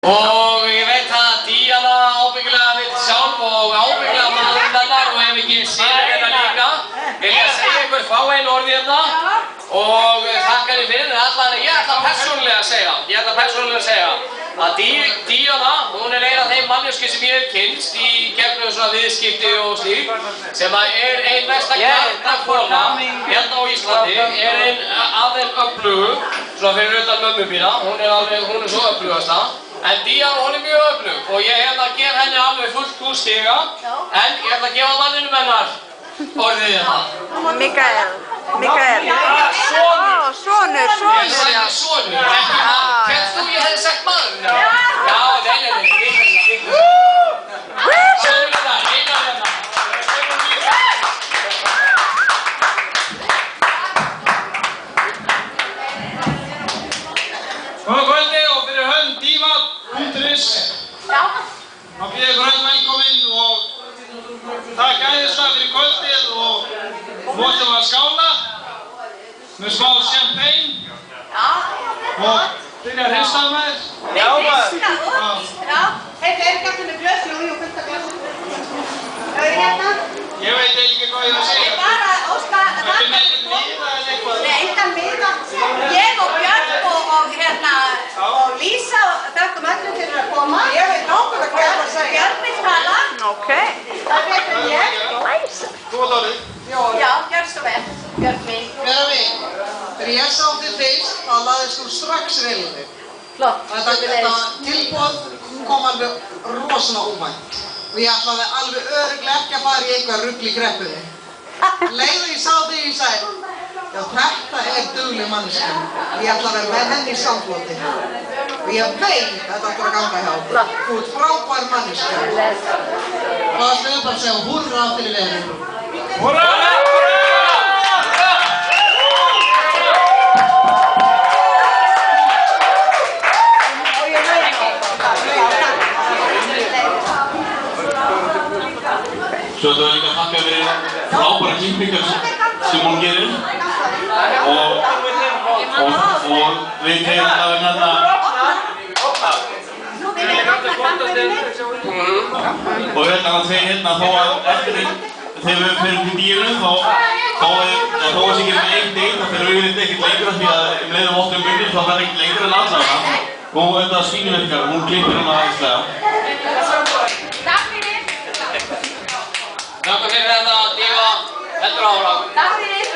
Og ég veit að Díana ábyggilega vill sjálf og ábyggilega maður hennar og hef ekki séð þetta líka. Vil ég segja ykkur fáein orð hérna og þakka henni fyrir allan. Ég ætla persónulega að segja að Díana, hún er ein af þeim manneskju sem ég hef kynnst í gegnum svona viðskipti og slík, sem er ein mesta kjarnakona hérna á Íslandi, er ein af þeim öflugu, svona fyrir utan mömmu mína, hún er svo öflugasta. En Díana, hún er mjög öflug og ég að gefa henni alveg fullt hús stiga, en ég ætla að gefa manninum hennar orðið hérna. Mikael. Sonur. Ég sagði sonur, ekki hann. Hvernig þú ég hefði sagt maðurinn? Já, nei. Sonur þetta, einar hérna. Góða kvöldi og fyrir hönd Diva.is þá býð ég ykkur öll velkomin og takk æðislega fyrir kvöldið og nú ætlum við að skála með smá champagne og byrja að hrista með þér. Já maður! Já, þetta er ekki með glöss, jú, fullt af glössum. Það er hérna. Ég veit ekki hvað ég var að segja. Ég bara óska að það er með miða eða eitthvað. Nei, engan miða. Ég og Björn og Lísa þökkum öllum fyrir að koma. Ég veit nákvæmlega hvað ég var að segja. Björn vill tala. Ok. Það veit ég. Þú var dálítið. Já, gjör svo vel. Björn mín. Vera mín, þegar ég sá þig fyrst, þá laðist þú strax vel í þig. Flott. Þetta tilboð kom alveg rosalega óvænt. Og ég ætlaði alveg örugglega ekki að fara í eitthvað rugl í greppunni. Leið og ég sá þig, ég sagði, já þetta er dugleg manneskja. Ég ætla að vera með henni í samfloti. Og ég veit að þetta átt að ganga hjá þig. Þú ert frábær manneskja. Og það stöðu bara að segja húrra fyrir verið. Húrra! Svo ætlum við líka að þakka fyrir frábæra klippingar sem hún gerir og við tegum að vera hérna og við ætlum að segja hérna þó að eftir þegar við fyrir til Díunu þó að sé ekki með einn deitt þá fyrir við ekkert lengra því að leiðum óttum munir þá verður ekkert lengra en allavega og þetta svínuverkar, hún klippir hérna aðeinslega. Takk fyrir þetta, Díva, heldur áfram. Takk fyrir.